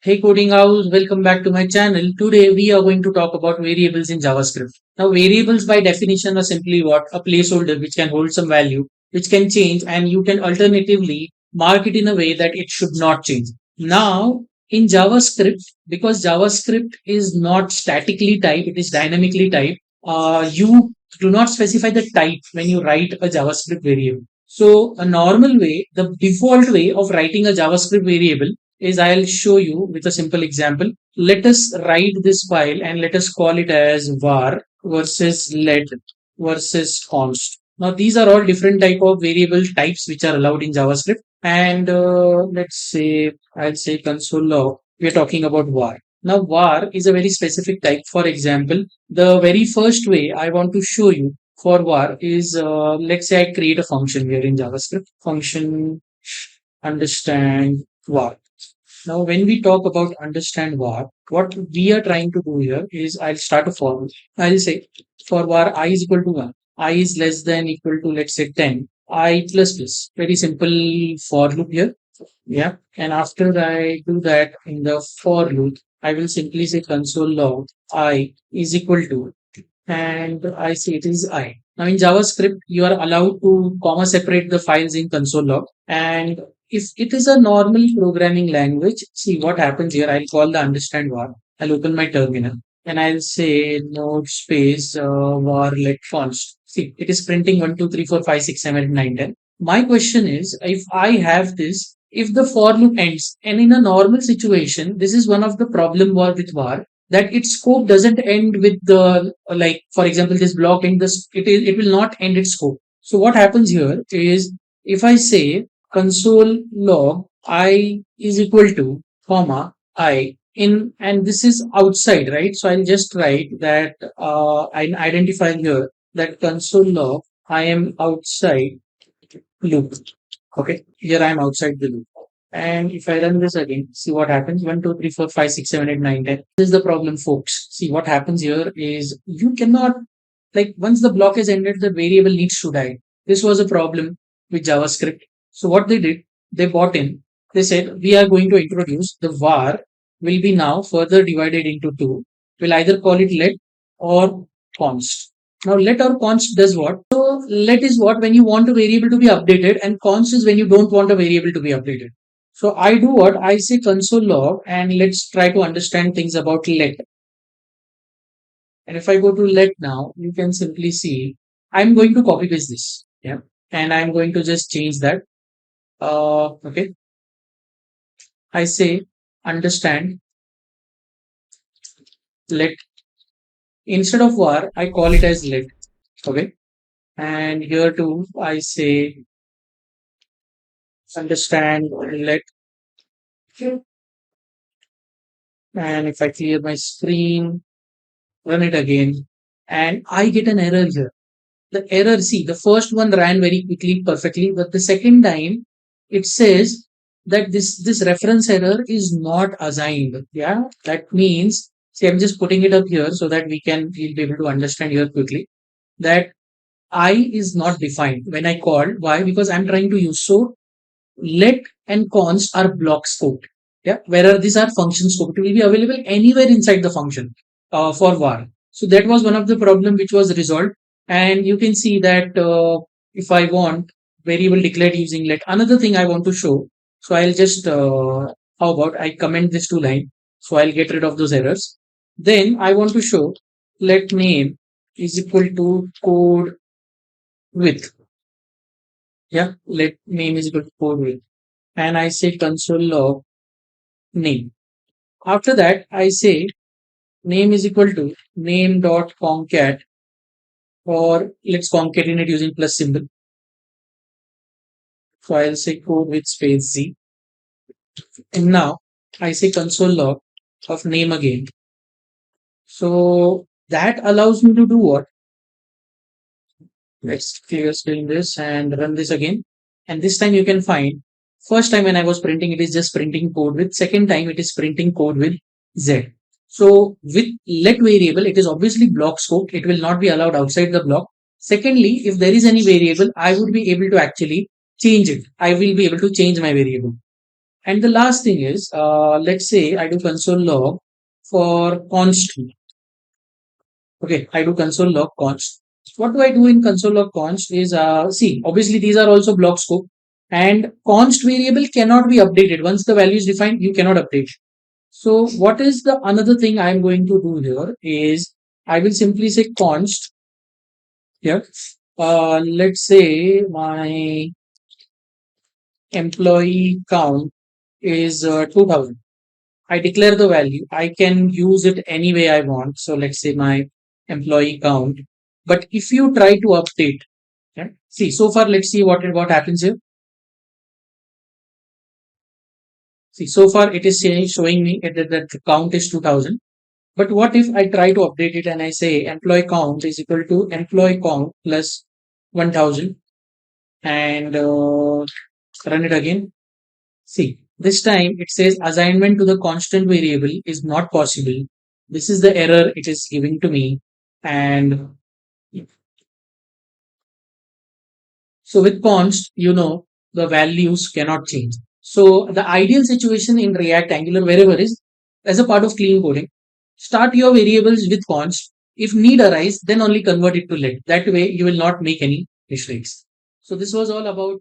Hey Coding House, welcome back to my channel. Today we are going to talk about variables in JavaScript. Now variables by definition are simply what? A placeholder which can hold some value, which can change, and you can alternatively mark it in a way that it should not change. Now in JavaScript, because JavaScript is not statically typed, it is dynamically typed, you do not specify the type when you write a JavaScript variable. So a normal way, the default way of writing a JavaScript variable is I'll show you with a simple example. Let us write this file and let us call it as var versus let versus const. Now these are all different type of variable types which are allowed in JavaScript. And let's say I'll say console log. We are talking about var. Now var is a very specific type. For example, the very first way I want to show you for var is let's say I create a function here in JavaScript. Function understand var. Now, when we talk about understand var, what we are trying to do here is I'll start a for. I'll say for var I is equal to 1, I is less than equal to let's say 10, I plus plus. Very simple for loop here. Yeah. And after I do that in the for loop, I will simply say console log I is equal to, and I say it is I. Now in JavaScript, you are allowed to comma separate the files in console log. And if it is a normal programming language, see what happens here. I'll call the understand var. I'll open my terminal and I'll say node space var let const. See, it is printing 1, 2, 3, 4, 5, 6, 7, 8, 9, 10. My question is, if I have this, if the for loop ends, and in a normal situation, this is one of the problem with var, that its scope doesn't end with the, like for example this block in this, it will not end its scope. So what happens here is if I say console log I is equal to comma I in, and this is outside, right? So I'll just write that I identify here that console log I am outside loop. Okay, here I am outside the loop. And if I run this again, see what happens. 1, 2, 3, 4, 5, 6, 7, 8, 9, 10. This is the problem, folks. See what happens here is you cannot, like once the block is ended, the variable needs to die. This was a problem with JavaScript. So what they did, they bought in, they said, we are going to introduce the var will be now further divided into two. We'll either call it let or const. Now let or const does what? So let is what when you want a variable to be updated, and const is when you don't want a variable to be updated. So I do what? I say console log, and let's try to understand things about let. And if I go to let now, you can simply see I'm going to copy paste this. Yeah. And I'm going to just change that. Okay. I say understand let. Instead of var, I call it as let. Okay. And here too, I say understand let. And if I clear my screen, run it again, and I get an error here. The error, see, the first one ran very quickly, perfectly, but the second time it says that this reference error is not assigned. Yeah, that means, see, I'm just putting it up here so that we'll be able to understand here quickly that I is not defined when I called. Why? Because I'm trying to use, so let and const are block scoped. Yeah, whereas these are function scoped. It will be available anywhere inside the function for var. So that was one of the problem which was resolved. And you can see that if I want variable declared using let, another thing I want to show. So I'll just how about I comment this two line. So I'll get rid of those errors. Then I want to show let name is equal to code width. Yeah, let name is equal to code width. And I say console log name. After that, I say name is equal to name dot concat, or let's concatenate using plus symbol. So I'll say code with space Z. And now I say console log of name again. So that allows me to do what? Let's clear screen this and run this again. And this time you can find, first time when I was printing, it is just printing code with, second time it is printing code with Z. So with let variable, it is obviously block scoped. It will not be allowed outside the block. Secondly, if there is any variable, I would be able to actually change it. I will be able to change my variable. And the last thing is, let's say I do console log for const. Okay, I do console log const. What do I do in console log const is, see, obviously these are also block scope, and const variable cannot be updated. Once the value is defined, you cannot update. So what is the another thing I'm going to do here is I will simply say const here. Let's say my employee count is 2000. I declare the value. I can use it any way I want. So let's say my employee count. But if you try to update, okay, see, so far, let's see what happens here. See, so far it is showing me that the count is 2000. But what if I try to update it and I say employee count is equal to employee count plus 1000 and run it again? See, this time it says assignment to the constant variable is not possible. This is the error it is giving to me. And so with const, the values cannot change. So the ideal situation in React Angular wherever is as a part of clean coding, start your variables with const. If need arise, then only convert it to let. That way you will not make any mistakes. So this was all about